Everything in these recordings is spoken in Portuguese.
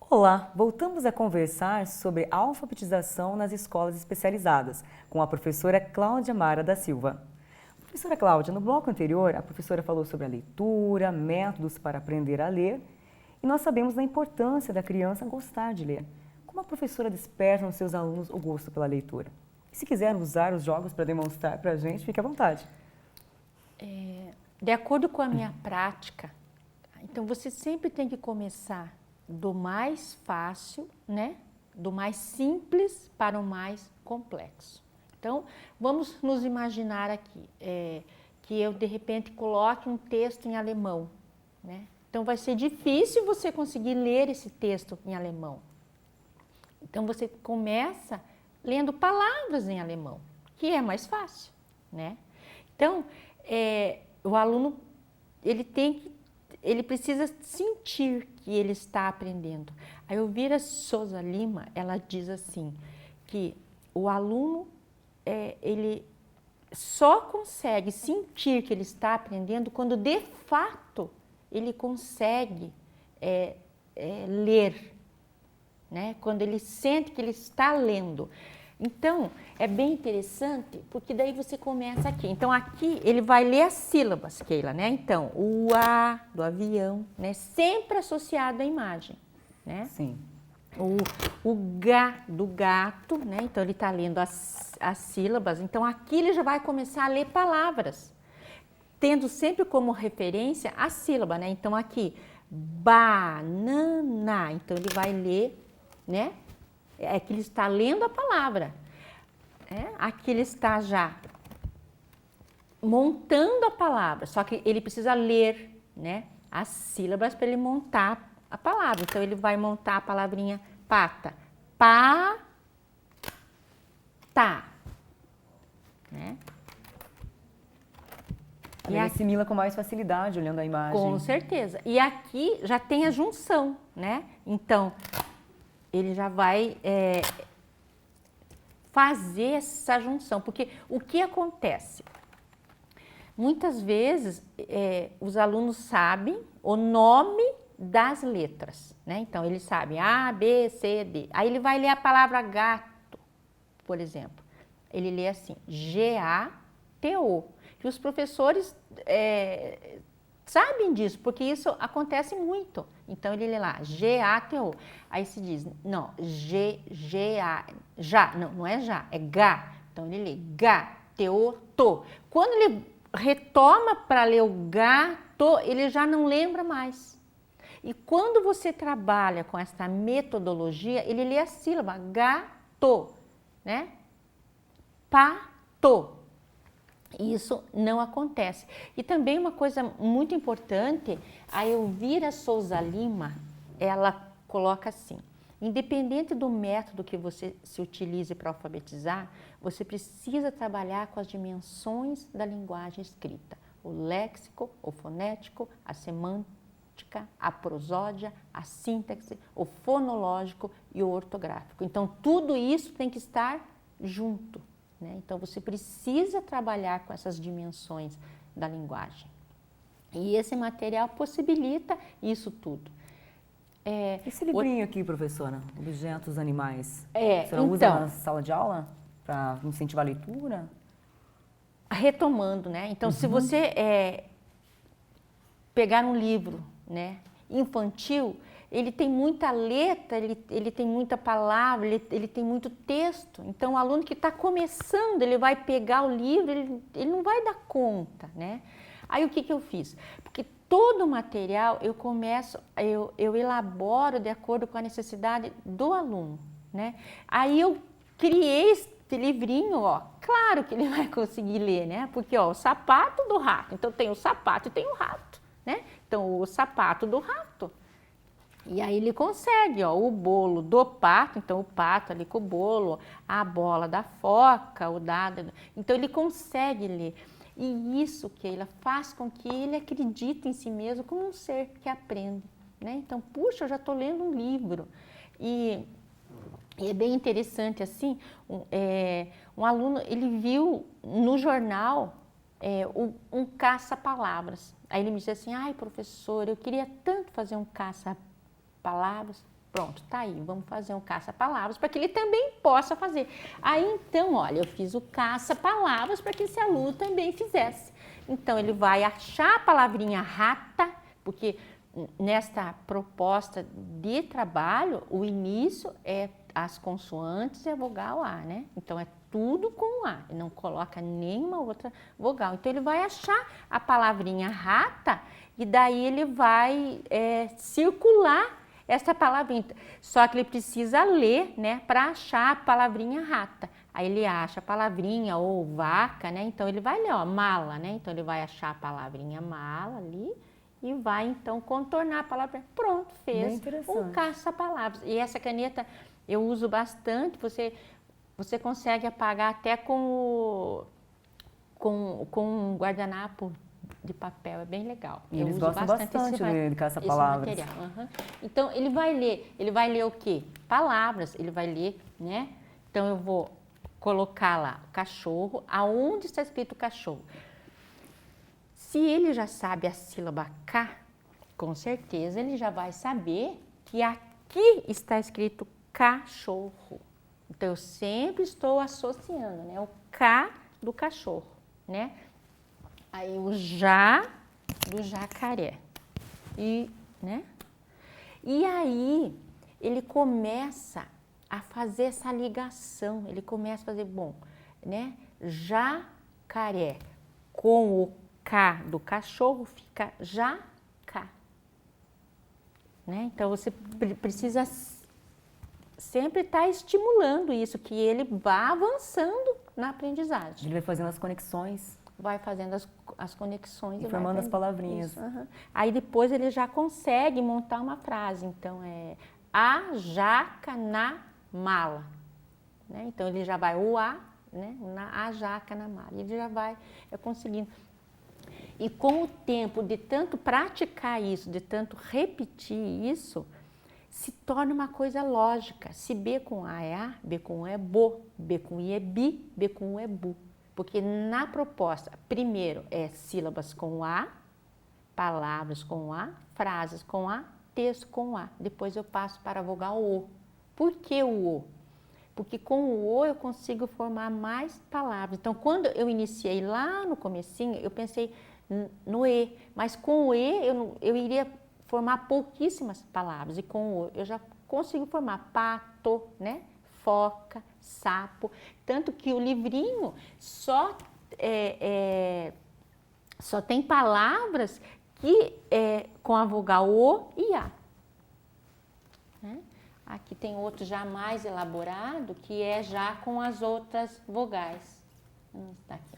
Olá, voltamos a conversar sobre alfabetização nas escolas especializadas com a professora Cláudia Mara da Silva. Professora Cláudia, no bloco anterior, a professora falou sobre a leitura, métodos para aprender a ler, e nós sabemos da importância da criança gostar de ler. Como a professora desperta nos seus alunos o gosto pela leitura? E se quiser usar os jogos para demonstrar para a gente, fique à vontade. De acordo com a minha prática, então você sempre tem que começar do mais fácil, né? Do mais simples para o mais complexo. Então, vamos nos imaginar aqui que eu, de repente, coloque um texto em alemão, né? Então, vai ser difícil você conseguir ler esse texto em alemão. Então, você começa lendo palavras em alemão, que é mais fácil, né? Então, o aluno, ele precisa sentir que ele está aprendendo. A Elvira Souza Lima, ela diz assim, que o aluno, ele só consegue sentir que ele está aprendendo quando, de fato, ele consegue ler, né? Quando ele sente que ele está lendo. Então, é bem interessante, porque daí você começa aqui. Então, aqui ele vai ler as sílabas, Keila, né? Então, o A do avião, né? Sempre associado à imagem, né? Sim. O G do gato, né? Então, ele está lendo as sílabas. Então, aqui ele já vai começar a ler palavras, tendo sempre como referência a sílaba, né? Então, aqui, banana. Então, ele vai ler, né? É que ele está lendo a palavra. Aqui ele está já montando a palavra, só que ele precisa ler, né, as sílabas para ele montar a palavra. Então, ele vai montar a palavrinha pata. Pá, tá. Né? Ele assimila com mais facilidade olhando a imagem. Com certeza. E aqui já tem a junção, né? Então, ele já vai fazer essa junção, porque o que acontece? Muitas vezes os alunos sabem o nome das letras, né? Então, eles sabem A, B, C, D. Aí ele vai ler a palavra gato, por exemplo. Ele lê assim, G-A-T-O. E os professores sabem disso, porque isso acontece muito. Então, ele lê lá, G-A-T-O. Aí se diz, não, G-A, já, não é já, é Gá. Então, ele lê Gá-T-O-To. Quando ele retoma para ler o gato, ele já não lembra mais. E quando você trabalha com essa metodologia, ele lê a sílaba, gato, né? Pato. Isso não acontece. E também uma coisa muito importante, a Elvira Souza Lima, ela coloca assim, independente do método que você se utilize para alfabetizar, você precisa trabalhar com as dimensões da linguagem escrita, o léxico, o fonético, a semântica, a prosódia, a sintaxe, o fonológico e o ortográfico. Então, tudo isso tem que estar junto. Então, você precisa trabalhar com essas dimensões da linguagem. E esse material possibilita isso tudo. Esse livrinho aqui, professora, Objetos Animais, a senhora usa na sala de aula para incentivar a leitura? Retomando, né? Então, se você pegar um livro, né, infantil, ele tem muita letra, ele tem muita palavra, ele tem muito texto. Então, o aluno que está começando, ele vai pegar o livro, ele não vai dar conta, né? Aí, o que eu fiz? Porque todo o material eu elaboro de acordo com a necessidade do aluno, né? Aí, eu criei esse livrinho, ó, claro que ele vai conseguir ler, né? Porque, ó, o sapato do rato. Então, tem o sapato e tem o rato, né? Então, o sapato do rato. E aí ele consegue, ó, o bolo do pato, então o pato ali com o bolo, a bola da foca, o dado. Então ele consegue ler. E isso, Keila, faz com que ele acredite em si mesmo como um ser que aprende, né? Então, puxa, eu já estou lendo um livro. E é bem interessante, assim, um aluno, ele viu no jornal um caça-palavras. Aí ele me disse assim, ai professor, eu queria tanto fazer um caça-palavras. Pronto, tá aí, vamos fazer um caça-palavras para que ele também possa fazer. Aí então, olha, eu fiz o caça-palavras para que esse aluno também fizesse. Então ele vai achar a palavrinha rata, porque nesta proposta de trabalho, o início é as consoantes e a vogal A, né? Então é tudo com A, não coloca nenhuma outra vogal. Então ele vai achar a palavrinha rata e daí ele vai circular essa palavrinha. Só que ele precisa ler, né, para achar a palavrinha rata. Aí ele acha a palavrinha ou vaca, né? Então ele vai ler, ó, mala, né? Então ele vai achar a palavrinha mala ali e vai então contornar a palavra. Pronto, fez um caça-palavras. E essa caneta eu uso bastante, você consegue apagar até com um guardanapo de papel, é bem legal. E eles gostam bastante de caça-palavras. Uhum. Então ele vai ler o quê? Palavras, ele vai ler, né? Então eu vou colocar lá cachorro, aonde está escrito cachorro. Se ele já sabe a sílaba K, com certeza ele já vai saber que aqui está escrito cachorro. Então eu sempre estou associando, né, o K do cachorro, né? Aí o já do jacaré. E, né? E aí ele começa a fazer essa ligação, ele começa a fazer, bom, né? Jacaré com o K do cachorro fica jacá, né? Então você precisa sempre estar estimulando isso, que ele vá avançando na aprendizagem. Ele vai fazendo as conexões. Vai fazendo as conexões. E formando as palavrinhas. Isso, uhum. Aí depois ele já consegue montar uma frase. Então, a jaca na mala. Né? Então, ele já vai o a, né? A jaca na mala. Ele já vai conseguindo. E com o tempo de tanto praticar isso, de tanto repetir isso, se torna uma coisa lógica. Se B com A é A, B com U é bo, B com I é bi, B com U é bu. Porque na proposta, primeiro é sílabas com A, palavras com A, frases com A, texto com A. Depois eu passo para a vogal O. Por que o O? Porque com o O eu consigo formar mais palavras. Então, quando eu iniciei lá no comecinho, eu pensei no E. Mas com o E eu iria formar pouquíssimas palavras. E com o O eu já consigo formar pato, né? Foca, sapo, tanto que o livrinho só tem palavras que com a vogal O e A. Né? Aqui tem outro já mais elaborado, que é já com as outras vogais. Está aqui.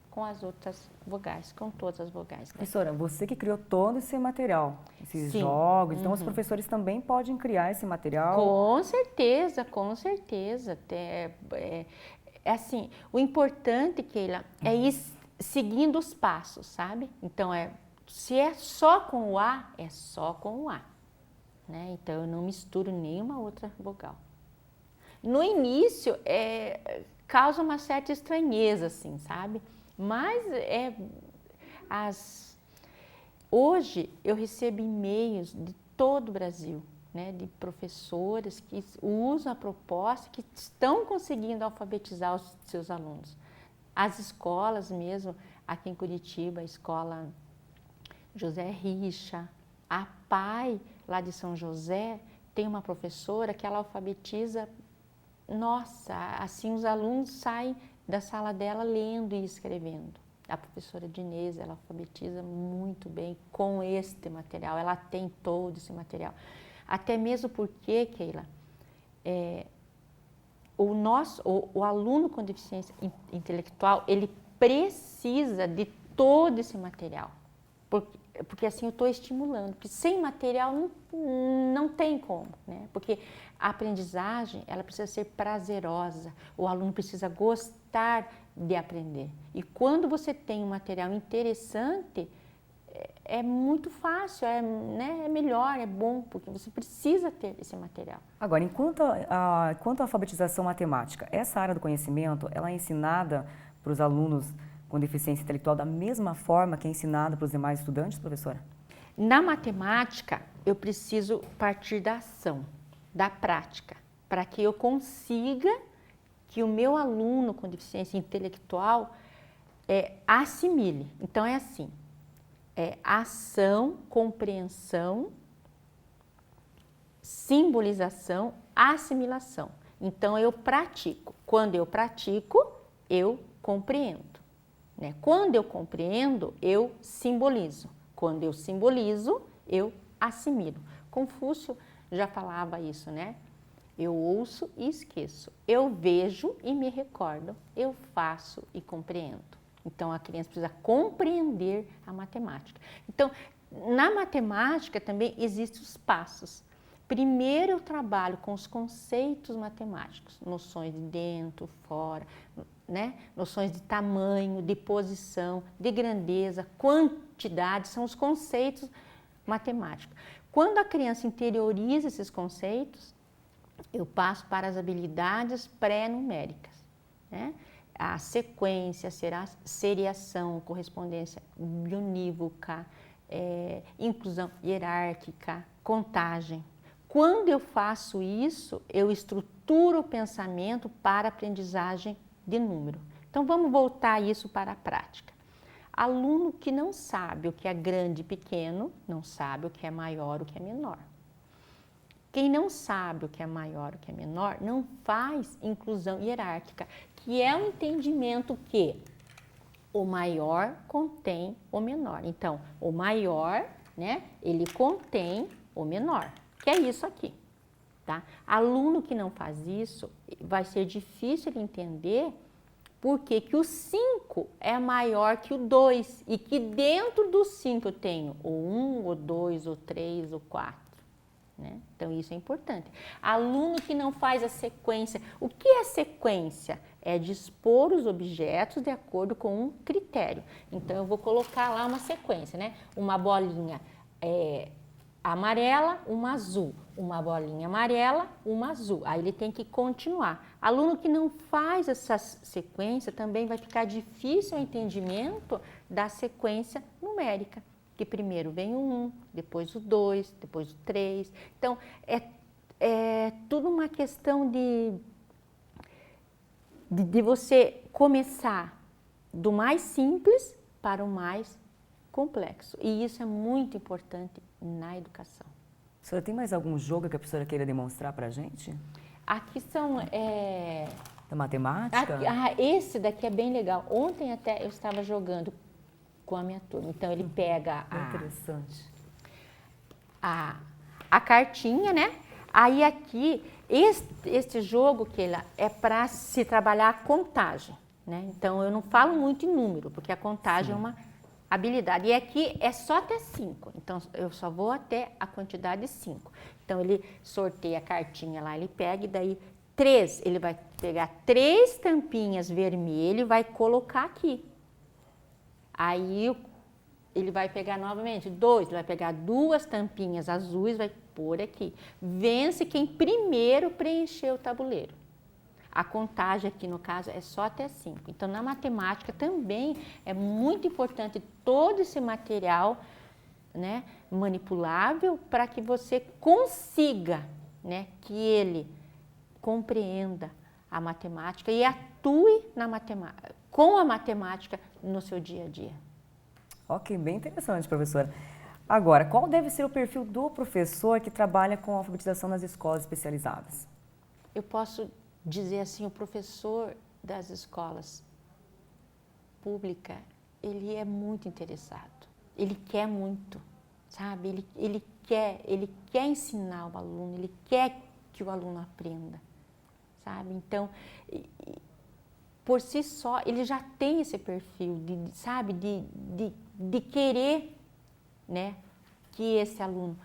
Com as outras vogais, com todas as vogais. Né? Professora, você que criou todo esse material, esses Sim. jogos, então os professores também podem criar esse material? Com certeza, com certeza. Assim, o importante, Keila, é ir seguindo os passos, sabe? Então, se é só com o A, é só com o A. Né? Então, eu não misturo nenhuma outra vogal. No início, causa uma certa estranheza, assim, sabe? Mas hoje eu recebo e-mails de todo o Brasil, né, de professores que usam a proposta, que estão conseguindo alfabetizar os seus alunos. As escolas mesmo, aqui em Curitiba, a escola José Richa, a PAI, lá de São José, tem uma professora que ela alfabetiza, nossa, assim os alunos saem da sala dela lendo e escrevendo. A professora Dinês, ela alfabetiza muito bem com este material, ela tem todo esse material. Até mesmo porque, Keila, o aluno com deficiência intelectual, ele precisa de todo esse material. Porque assim eu estou estimulando, porque sem material não tem como, né? Porque a aprendizagem, ela precisa ser prazerosa, o aluno precisa gostar de aprender. E quando você tem um material interessante, é muito fácil, né? É melhor, é bom, porque você precisa ter esse material. Agora, quanto à alfabetização matemática, essa área do conhecimento, ela é ensinada para os alunos com deficiência intelectual da mesma forma que é ensinado para os demais estudantes, professora? Na matemática, eu preciso partir da ação, da prática, para que eu consiga que o meu aluno com deficiência intelectual assimile. Então, é assim, ação, compreensão, simbolização, assimilação. Então, eu pratico. Quando eu pratico, eu compreendo. Né? Quando eu compreendo, eu simbolizo. Quando eu simbolizo, eu assimilo. Confúcio já falava isso, né? Eu ouço e esqueço. Eu vejo e me recordo. Eu faço e compreendo. Então, a criança precisa compreender a matemática. Então, na matemática também existem os passos. Primeiro eu trabalho com os conceitos matemáticos, noções de dentro, fora, né? Noções de tamanho, de posição, de grandeza, quantidade, são os conceitos matemáticos. Quando a criança interioriza esses conceitos, eu passo para as habilidades pré-numéricas, né? A sequência, seriação, correspondência bionívoca, inclusão hierárquica, contagem. Quando eu faço isso, eu estruturo o pensamento para aprendizagem de número. Então, vamos voltar isso para a prática. Aluno que não sabe o que é grande e pequeno, não sabe o que é maior, o que é menor. Quem não sabe o que é maior, o que é menor, não faz inclusão hierárquica, que é o entendimento que o maior contém o menor. Então, o maior, né, ele contém o menor, que é isso aqui, tá? Aluno que não faz isso, vai ser difícil ele entender por que que o 5 é maior que o 2 e que dentro do 5 eu tenho o 1, o 2, o 3, o 4. Né? Então, isso é importante. Aluno que não faz a sequência. O que é sequência? É dispor os objetos de acordo com um critério. Então, eu vou colocar lá uma sequência, né? Uma bolinha amarela, uma azul. Uma bolinha amarela, uma azul. Aí ele tem que continuar. Aluno que não faz essa sequência, também vai ficar difícil o entendimento da sequência numérica. Que primeiro vem o 1, depois o 2, depois o 3. Então, é tudo uma questão de você começar do mais simples para o mais complexo. E isso é muito importante na educação. A senhora tem mais algum jogo que a professora queira demonstrar para a gente? Aqui são... Da matemática? Esse daqui é bem legal. Ontem até eu estava jogando com a minha turma. Então, ele pega interessante. A cartinha, né? Aí aqui, este jogo que ele é para se trabalhar a contagem, né? Então, eu não falo muito em número, porque a contagem é uma habilidade. E aqui é só até 5. Então, eu só vou até a quantidade 5. Então, ele sorteia a cartinha lá, ele pega e daí 3. Ele vai pegar 3 tampinhas vermelhas e vai colocar aqui. Aí ele vai pegar novamente 2, ele vai pegar 2 tampinhas azuis, vai pôr aqui. Vence quem primeiro preencher o tabuleiro. A contagem aqui, no caso, é só até 5. Então, na matemática também é muito importante todo esse material, né, manipulável para que você consiga, né, que ele compreenda a matemática e atue com a matemática no seu dia a dia. Ok, bem interessante, professora. Agora, qual deve ser o perfil do professor que trabalha com alfabetização nas escolas especializadas? Eu posso dizer assim, o professor das escolas públicas, ele é muito interessado, ele quer muito, sabe? Ele quer ensinar o aluno, ele quer que o aluno aprenda, sabe? Então, por si só, ele já tem esse perfil, sabe, de querer, né, que esse aluno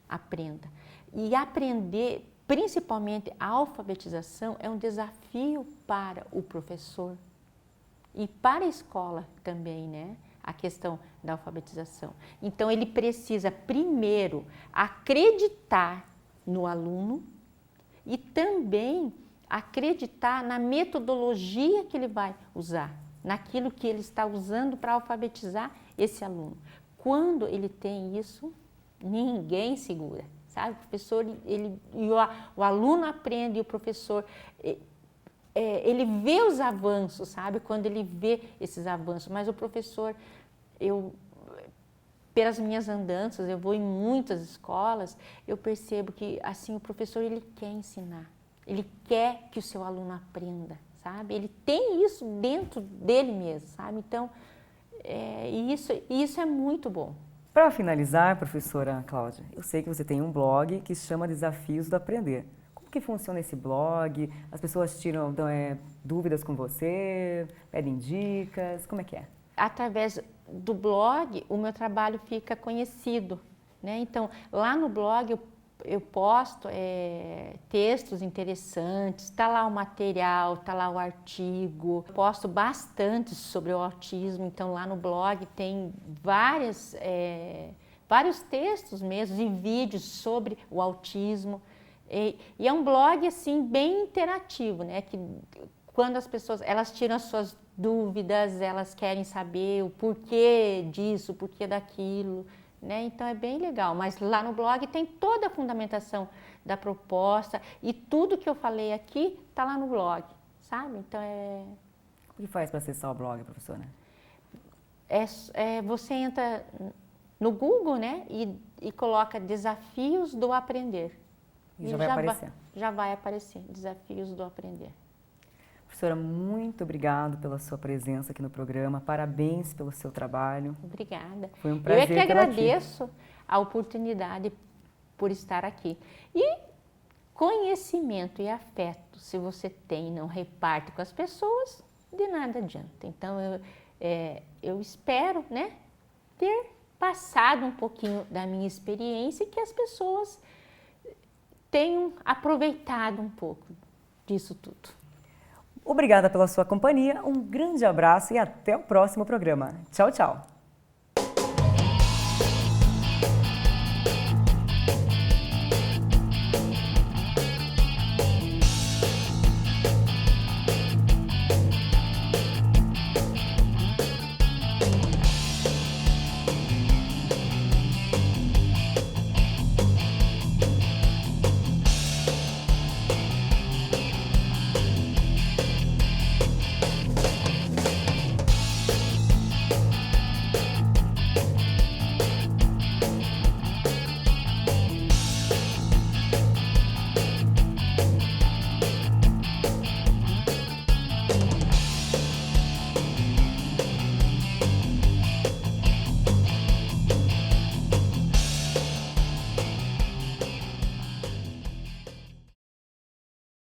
aprenda. E aprender, principalmente a alfabetização, é um desafio para o professor e para a escola também, né, a questão da alfabetização. Então, ele precisa, primeiro, acreditar no aluno e também acreditar na metodologia que ele vai usar naquilo que ele está usando para alfabetizar esse aluno. Quando ele tem isso, ninguém segura, sabe? O professor, o aluno aprende e o professor, ele vê os avanços, sabe? Quando ele vê esses avanços, mas o professor, pelas minhas andanças, eu vou em muitas escolas, eu percebo que assim o professor ele quer ensinar, ele quer que o seu aluno aprenda, sabe? Ele tem isso dentro dele mesmo, sabe? Então, isso é muito bom. Para finalizar, professora Cláudia, eu sei que você tem um blog que se chama Desafios do Aprender. Como que funciona esse blog? As pessoas tiram dúvidas com você, pedem dicas, como é que é? Através do blog, o meu trabalho fica conhecido, né? Então, lá no blog eu posto textos interessantes, está lá o material, está lá o artigo. Eu posto bastante sobre o autismo, então lá no blog tem vários textos mesmo e vídeos sobre o autismo. E é um blog assim bem interativo, né? Que quando as pessoas elas tiram as suas dúvidas, elas querem saber o porquê disso, o porquê daquilo, né? Então é bem legal, mas lá no blog tem toda a fundamentação da proposta e tudo que eu falei aqui está lá no blog, sabe? Então O que faz para acessar o blog, professora? Você entra no Google, né? E coloca Desafios do Aprender. E já vai aparecer. Já vai aparecer, Desafios do Aprender. Professora, muito obrigado pela sua presença aqui no programa. Parabéns pelo seu trabalho. Obrigada. Foi um prazer Eu é que tê-la aqui. agradeço a oportunidade por estar aqui. E conhecimento e afeto, se você tem e não reparte com as pessoas, de nada adianta. Então, eu espero, né, ter passado um pouquinho da minha experiência e que as pessoas tenham aproveitado um pouco disso tudo. Obrigada pela sua companhia, um grande abraço e até o próximo programa. Tchau, tchau!